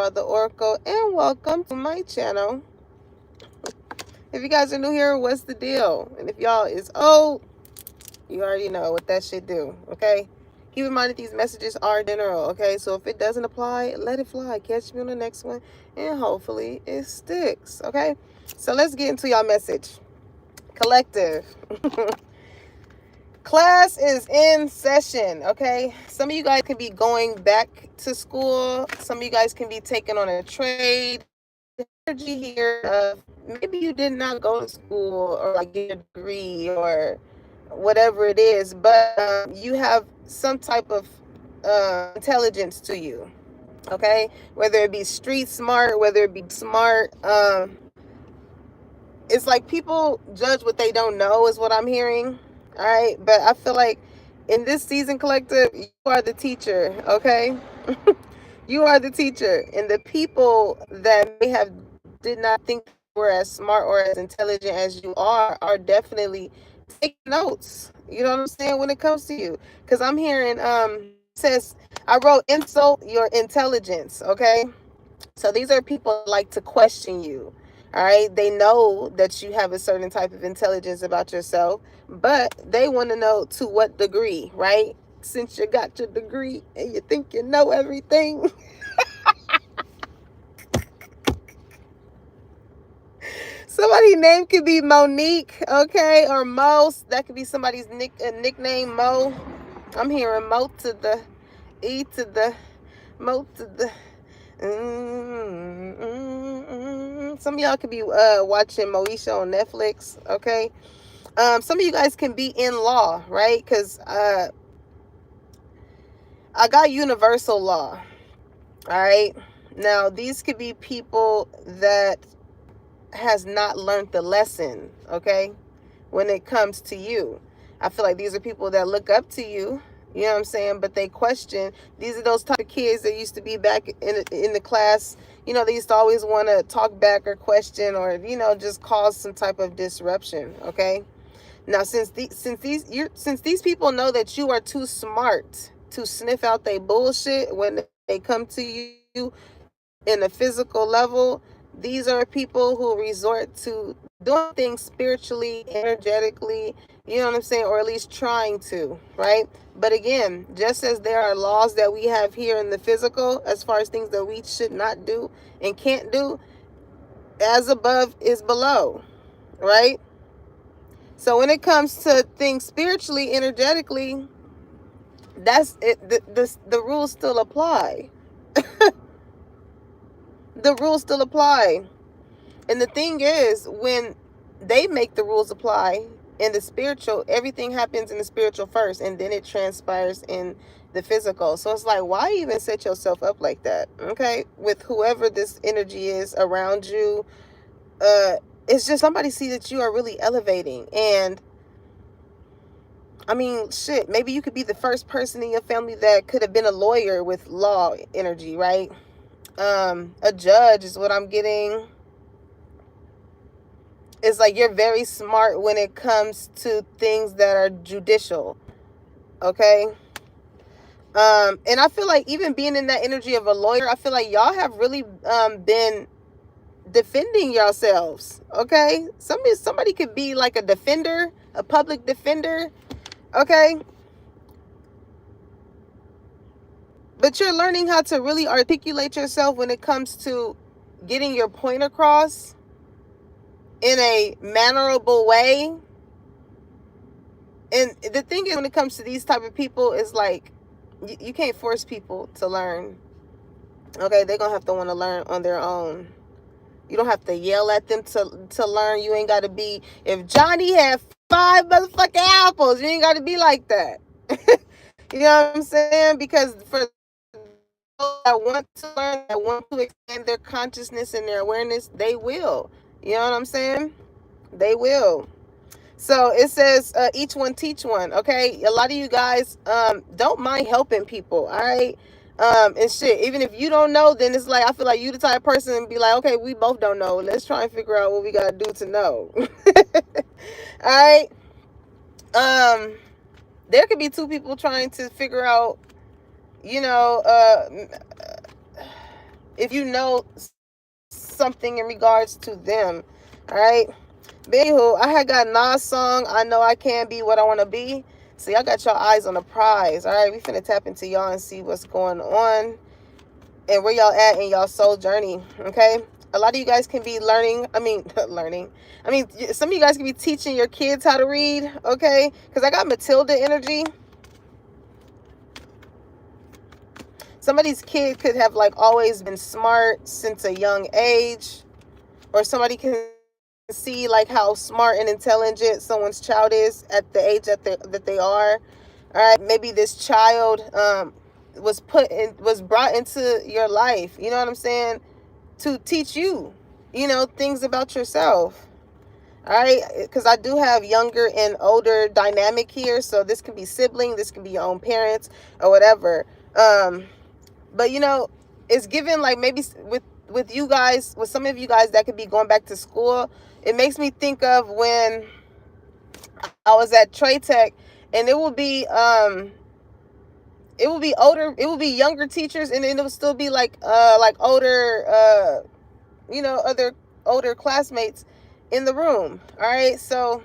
Sarah the Oracle, and welcome to my channel. If you guys are new here, what's the deal? And if y'all is old, you already know what that shit do, okay? Keep in mind that these messages are general, okay? So if it doesn't apply, let it fly. Catch me on the next one, and hopefully it sticks, okay? So let's get into y'all message. Collective. Class is in session, okay? Some of you guys can be going back to school. Some of you guys can be taking on a trade. Energy here of maybe you did not go to school or like get a degree or whatever it is, but you have some type of intelligence to you, okay? Whether it be street smart, whether it be smart, it's like people judge what they don't know is what I'm hearing. All right, but I feel like in this season, collective, you are the teacher, okay? You are the teacher, and the people that may have did not think were as smart or as intelligent as you are definitely taking notes. You know what I'm saying when it comes to you, because I'm hearing says I wrote insult your intelligence, okay? So these are people that like to question you. All right. They know that you have a certain type of intelligence about yourself, but they want to know to what degree, right? Since you got your degree and you think you know everything. Somebody's name could be Monique, okay, or Mo. That could be somebody's nickname, Mo. I'm hearing Mo to the E to the Mo to the. Some of y'all could be watching Moesha on Netflix, okay? Some of you guys can be in law, right? Because I got universal law, all right? Now, these could be people that has not learned the lesson, okay? When it comes to you. I feel like these are people that look up to you, you know what I'm saying? But they question. These are those type of kids that used to be back in the class. You know, they used to always want to talk back or question or, you know, just cause some type of disruption, okay? Now, since these people know that you are too smart to sniff out their bullshit when they come to you in a physical level, these are people who resort to doing things spiritually, energetically, you know what I'm saying, or at least trying to, right? But again, just as there are laws that we have here in the physical, as far as things that we should not do and can't do, as above is below, right? So when it comes to things spiritually, energetically, that's it. The rules still apply. The rules still apply. And the thing is, when they make the rules apply in the spiritual, everything happens in the spiritual first, and then it transpires in the physical. So it's like, why even set yourself up like that? Okay, with whoever this energy is around you, it's just somebody see that you are really elevating. And I mean, shit, maybe you could be the first person in your family that could have been a lawyer with law energy, right? A judge is what I'm getting. It's like you're very smart when it comes to things that are judicial, okay? And I feel like even being in that energy of a lawyer, I feel like y'all have really been defending yourselves, okay? Somebody could be like a defender, a public defender, okay? But you're learning how to really articulate yourself when it comes to getting your point across in a mannerable way. And the thing is, when it comes to these type of people, is like you can't force people to learn. Okay, they're gonna have to want to learn on their own. You don't have to yell at them to learn. You ain't got to be. If Johnny had 5 motherfucking apples, you ain't got to be like that. You know what I'm saying? Because for those that want to learn, that want to expand their consciousness and their awareness, they will. You know what I'm saying? They will. So it says each one teach one, okay? A lot of you guys don't mind helping people, all right? And shit, even if you don't know, then it's like I feel like you the type of person and be like, okay, we both don't know. Let's try and figure out what we gotta do to know. All right. There could be 2 people trying to figure out, you know, if you know something in regards to them. All right. But anywho, I had got Nas song, I Know I Can Be What I Want to Be. So y'all got your eyes on the prize. All right. We finna tap into y'all and see what's going on and where y'all at in y'all soul journey. Okay. A lot of you guys can be learning. Learning. Some of you guys can be teaching your kids how to read. Okay. Because I got Matilda energy. Somebody's kid could have like always been smart since a young age, or somebody can see like how smart and intelligent someone's child is at the age that they are. All right, maybe this child was brought into your life. You know what I'm saying? To teach you, things about yourself. All right, because I do have younger and older dynamic here, so this can be sibling, this can be your own parents or whatever. But it's given like maybe with you guys, with some of you guys that could be going back to school. It makes me think of when I was at Trey Tech, and it will be older, it will be younger teachers, and then it will still be like older other older classmates in the room. All right, so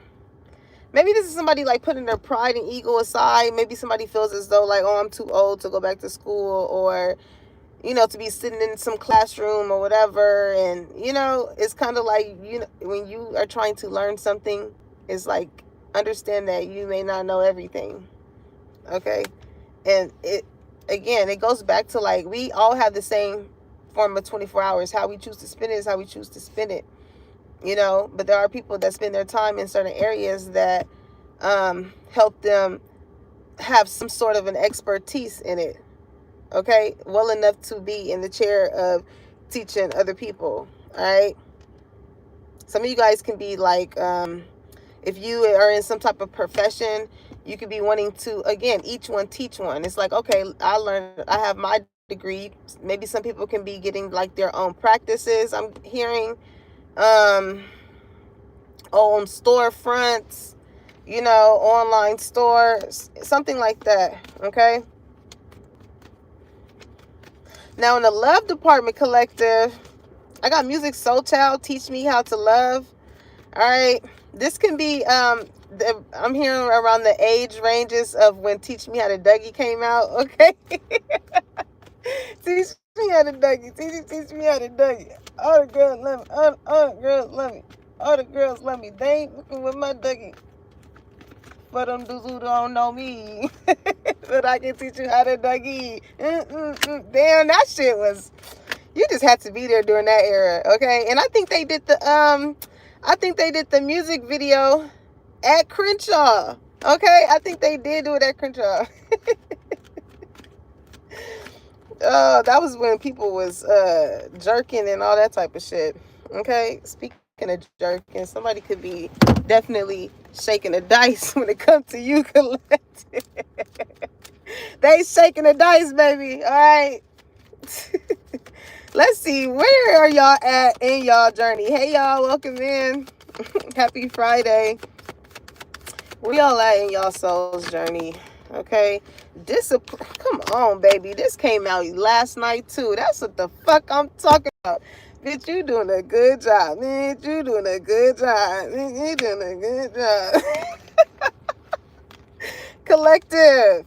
maybe this is somebody like putting their pride and ego aside. Maybe somebody feels as though like, oh, I'm too old to go back to school, or to be sitting in some classroom or whatever. And it's kind of like, when you are trying to learn something, it's like, understand that you may not know everything. Okay. And it goes back to like, we all have the same form of 24 hours. How we choose to spend it is how we choose to spend it. But there are people that spend their time in certain areas that help them have some sort of an expertise in it. Okay, well enough to be in the chair of teaching other people. All right, some of you guys can be like, if you are in some type of profession, you could be wanting to, again, each one teach one. It's like, okay, I have my degree. Maybe some people can be getting like their own practices, I'm hearing, on storefronts, online stores, something like that. Okay. Now in the love department, collective, I got Music Soul Child, Teach Me How to Love. All right. This can be, I'm hearing around the age ranges of when Teach Me How to Dougie came out. Okay. Teach me how to Dougie. Teach me how to Dougie. All the girls love me. All the girls love me. All the girls love me. They ain't looking with my Dougie. For them dudes who don't know me. But I can teach you how to Dougie. Damn, that shit was... You just had to be there during that era, okay? And I think they did the music video at Crenshaw. Okay? I think they did do it at Crenshaw. That was when people was jerking and all that type of shit. Okay? Speaking of jerking, somebody could be definitely shaking the dice when it comes to you, collective. They shaking the dice, baby. All right. Let's see, where are y'all at in y'all journey? Hey, y'all, welcome in. Happy Friday. Where y'all at in y'all soul's journey? Okay. Discipline. Come on, baby. This came out last night, too. That's what the fuck I'm talking about. Bitch, you doing a good job. Bitch, you doing a good job. Bitch, you doing a good job. Collective.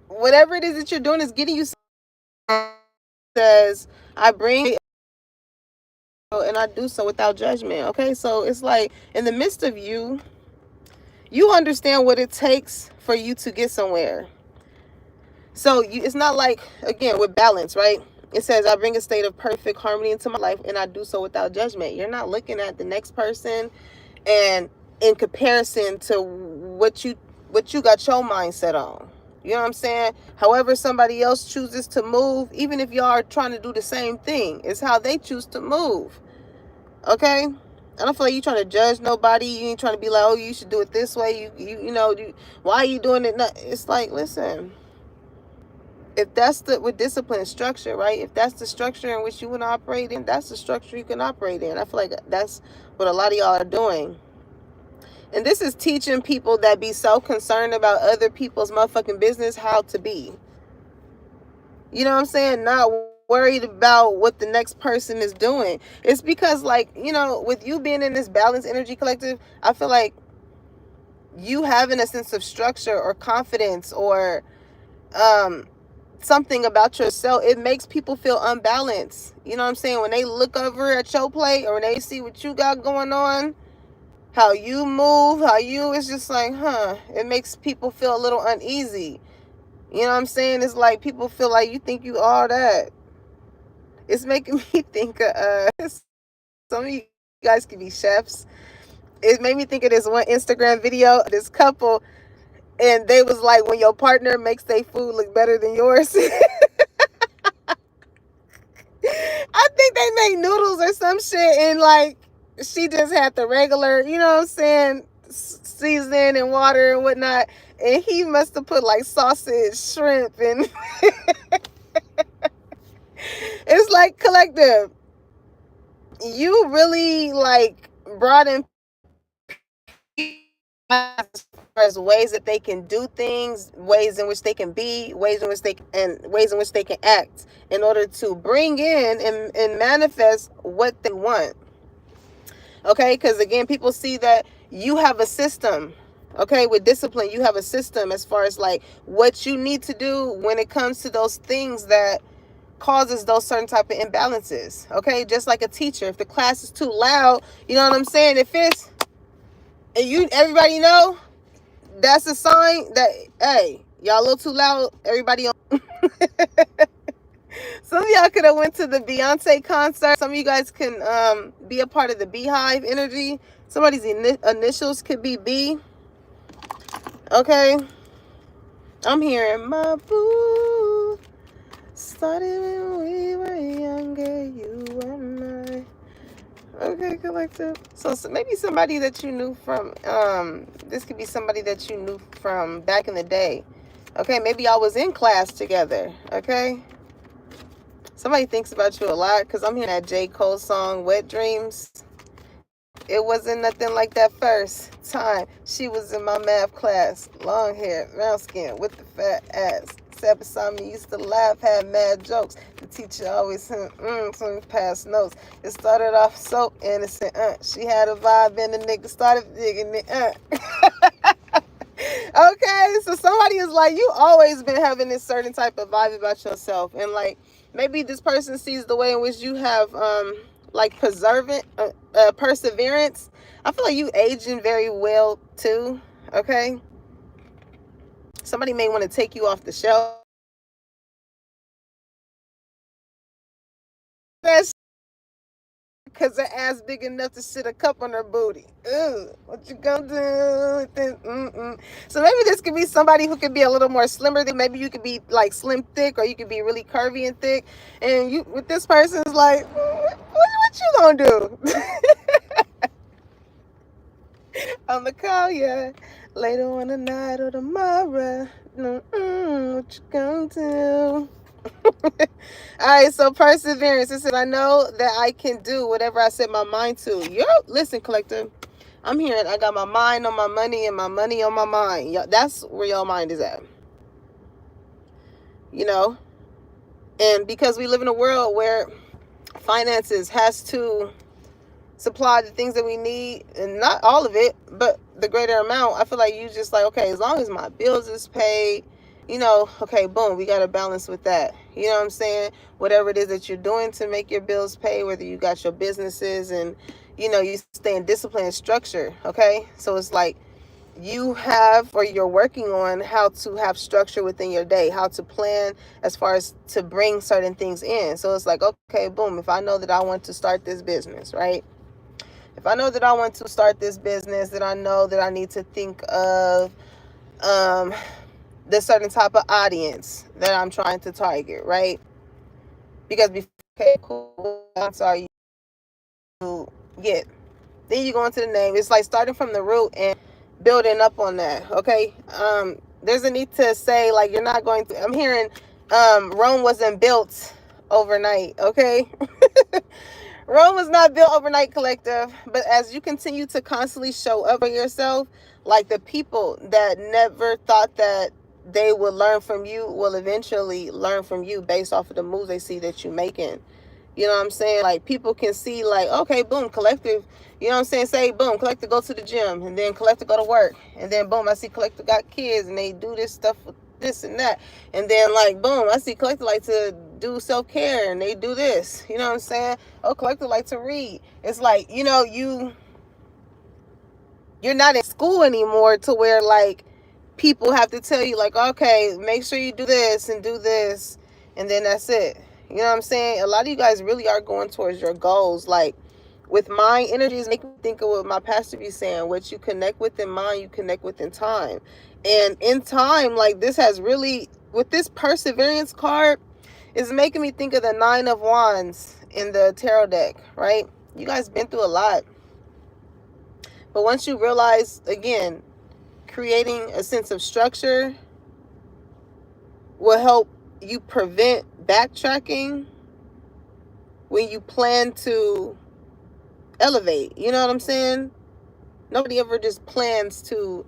Whatever it is that you're doing is getting you... Says, I bring... and I do so without judgment. Okay, so it's like in the midst of you understand what it takes for you to get somewhere. So it's not like, again, with balance, right? It says, I bring a state of perfect harmony into my life, and I do so without judgment. You're not looking at the next person and in comparison to what you got your mindset on. You know what I'm saying? However somebody else chooses to move, even if y'all are trying to do the same thing, it's how they choose to move. Okay? I don't feel like you trying to judge nobody. You ain't trying to be like, oh, you should do it this way. Why are you doing it? It's like, listen, if that's with discipline and structure, right? If that's the structure in which you want to operate in, that's the structure you can operate in. I feel like that's what a lot of y'all are doing. And this is teaching people that be so concerned about other people's motherfucking business how to be. You know what I'm saying? Not worried about what the next person is doing. It's because, like, you know, with you being in this balanced energy collective, I feel like you having a sense of structure or confidence or something about yourself, it makes people feel unbalanced. You know what I'm saying? When they look over at your plate or when they see what you got going on, how you move, it's just like, it makes people feel a little uneasy. You know what I'm saying? It's like people feel like you think you all that. It's making me think of some of you guys could be chefs. It made me think of this one Instagram video, this couple, and they was like, when your partner makes their food look better than yours. I think they made noodles or some shit, and like she just had the regular, you know what I'm saying, seasoning and water and whatnot, and he must have put like sausage, shrimp, and it's like, collective, you really like brought in as far as ways that they can do things, ways in which they can be, ways in which they can act in order to bring in and manifest what they want. Okay, because again, people see that you have a system. Okay, with discipline, you have a system as far as like what you need to do when it comes to those things that causes those certain type of imbalances. Okay, just like a teacher, if the class is too loud, you know what I'm saying, if it's, and everybody know, that's a sign that, hey, y'all a little too loud, everybody on. Some of y'all could have went to the Beyonce concert. Some of you guys can be a part of the Beehive energy. Somebody's initials could be B. Okay, I'm hearing my boo started when we were younger, you and I. Okay, collective. So maybe somebody that you knew from, this could be somebody that you knew from back in the day. Okay, maybe y'all was in class together. Okay, somebody thinks about you a lot, because I'm hearing that J. Cole song, Wet Dreams. It wasn't nothing like that first time. She was in my math class, long hair, brown skin, with the fat ass. Sat beside me, used to laugh, had mad jokes. The teacher always said, some past notes. It started off so innocent, She had a vibe and the nigga started digging it, Okay, so somebody is like, you always been having this certain type of vibe about yourself. And like, maybe this person sees the way in which you have, like perseverance. I feel like you aging very well too. Okay, somebody may want to take you off the shelf. That's because her ass big enough to sit a cup on her booty. Ooh, what you gonna do with this? So maybe this could be somebody who could be a little more slimmer than, maybe you could be like slim thick, or you could be really curvy and thick. And you with this person is like, what you gonna do? I'ma call ya later on the night or tomorrow. What you gonna do? All right, so perseverance. It said, I know that I can do whatever I set my mind to. Listen, collective, I'm hearing I got my mind on my money and my money on my mind. That's where your mind is at. You know, and because we live in a world where finances has to supply the things that we need, and not all of it, but the greater amount. I feel like you just like, okay, as long as my bills is paid, you know, okay, boom, we got to balance with that. You know what I'm saying? Whatever it is that you're doing to make your bills pay, whether you got your businesses and, you know, you stay in discipline and structure. Okay, so it's like you have, or you're working on how to have structure within your day, how to plan as far as to bring certain things in. So it's like, okay, boom, if I know that I want to start this business, right? If I know that I want to start this business, then I know that I need to think of the certain type of audience that I'm trying to target, right? Because before, okay, cool, sorry, you get. Then you go into the name. It's like starting from the root and building up on that, okay? There's a need to say, like, you're not going to, I'm hearing Rome wasn't built overnight, okay? Rome was not built overnight, collective. But as you continue to constantly show up for yourself, like the people that never thought that they will learn from you, will eventually learn from you based off of the moves they see that you're making. You know what I'm saying? Like, people can see, like, okay, boom, Collective, you know what I'm saying? Say, boom, Collective go to the gym, and then Collective go to work, and then boom, I see Collective got kids, and they do this stuff with this and that, and then, like, boom, I see Collective like to do self-care, and they do this, you know what I'm saying? Oh, Collective like to read. It's like, you know, you're not in school anymore to where, like, people have to tell you, like, okay, make sure you do this and do this, and then that's it. You know what I'm saying? A lot of you guys really are going towards your goals. Like, with mind energies, make me think of what my pastor be saying: what you connect with in mind, you connect with in time. And in time, like, this has really, with this perseverance card, is making me think of the 9 of Wands in the tarot deck, right? You guys been through a lot. But once you realize, again, creating a sense of structure will help you prevent backtracking when you plan to elevate. You know what I'm saying? Nobody ever just plans to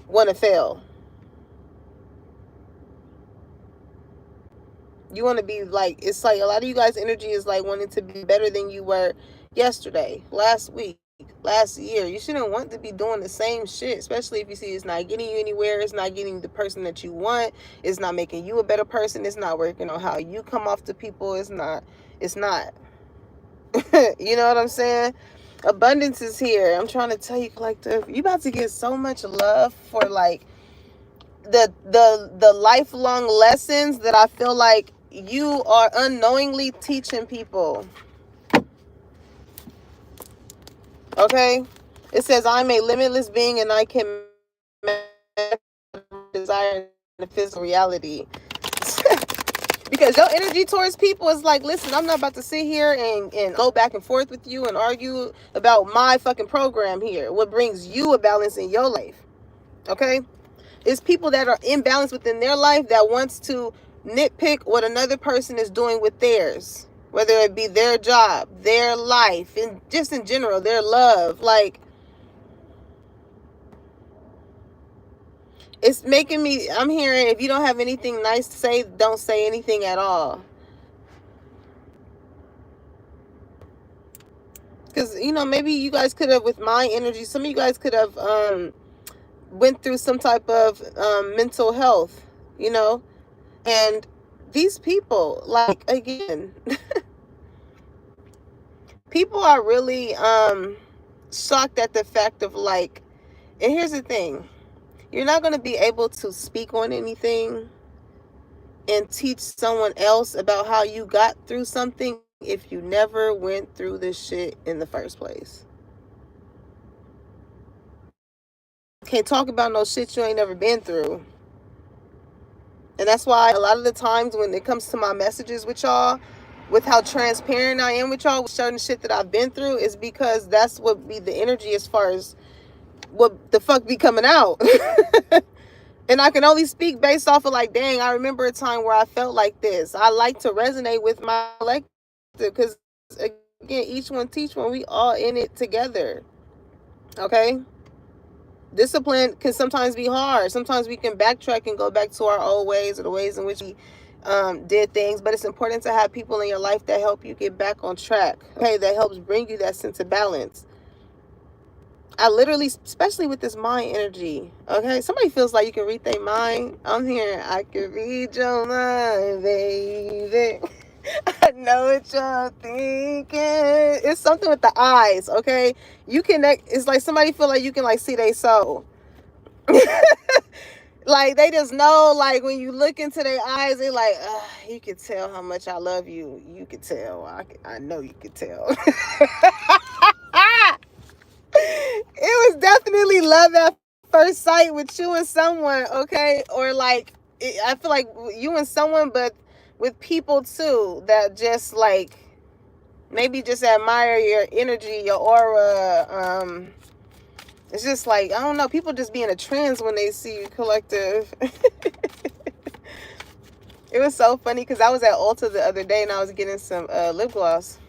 want to fail. You want to be like, it's like a lot of you guys' energy is like wanting to be better than you were yesterday, last week, last year. You shouldn't want to be doing the same shit, especially if you see it's not getting you anywhere, it's not getting the person that you want, it's not making you a better person, it's not working on how you come off to people, it's not you know what I'm saying? Abundance is here. I'm trying to tell you, Collective, you about to get so much love for, like, the lifelong lessons that I feel like you are unknowingly teaching people. Okay? It says, I'm a limitless being and I can desire in the physical reality. Because your energy towards people is like, listen, I'm not about to sit here and go back and forth with you and argue about my fucking program here. What brings you a balance in your life. Okay? It's people that are imbalanced within their life that wants to nitpick what another person is doing with theirs. Whether it be their job, their life, and just in general, their love. Like, it's making me, I'm hearing, if you don't have anything nice to say, don't say anything at all. Because, you know, maybe you guys could have, with my energy, some of you guys could have went through some type of mental health, you know. And these people, like, again, people are really shocked at the fact of, like, and here's the thing. You're not going to be able to speak on anything and teach someone else about how you got through something if you never went through this shit in the first place. Can't talk about no shit you ain't never been through. And that's why a lot of the times when it comes to my messages with y'all, with how transparent I am with y'all with certain shit that I've been through, is because that's what be the energy as far as what the fuck be coming out. And I can only speak based off of, like, dang, I remember a time where I felt like this. I like to resonate with my collective because, again, each one teach one. We all in it together. Okay? Discipline can sometimes be hard. Sometimes we can backtrack and go back to our old ways or the ways in which we did things. But it's important to have people in your life that help you get back on track. Okay? That helps bring you that sense of balance. I literally, especially with this mind energy, okay? Somebody feels like you can read their mind. I'm here. I can read your mind, baby. I know what you're thinking. It's something with the eyes, okay? You connect. It's like somebody feel like you can, like, see their soul. Like, they just know, like, when you look into their eyes, they like, you can tell how much I love you. You can tell. I know you can tell. It was definitely love at first sight with you and someone, okay? Or, like, I feel like you and someone, but with people too that just, like, maybe just admire your energy, your aura. It's just like, I don't know, people just be in a trance when they see you, collective. It was so funny because I was at Ulta the other day and I was getting some lip gloss.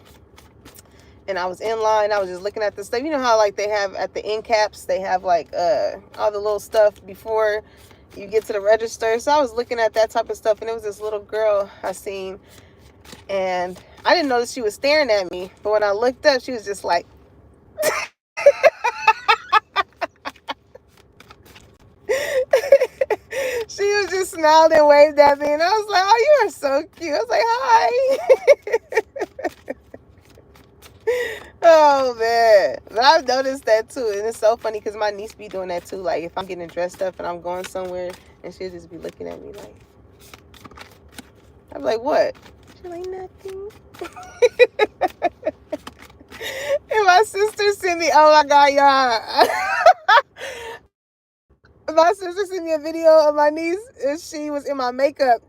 And I was in line, I was just looking at the stuff. You know how, like, they have at the end caps, they have, like, all the little stuff before you get to the register. So I was looking at that type of stuff, and it was this little girl I seen, and I didn't notice she was staring at me, but when I looked up, she was just like, she was just smiled and waved at me, and I was like, oh, you are so cute. I was like, hi. Oh man, but I've noticed that too, and it's so funny because my niece be doing that too. Like if I'm getting dressed up and I'm going somewhere, and she'll just be looking at me like, I'm like, what? She's like, nothing. And my sister sent me, oh my god, y'all. My sister sent me a video of my niece, and she was in my makeup,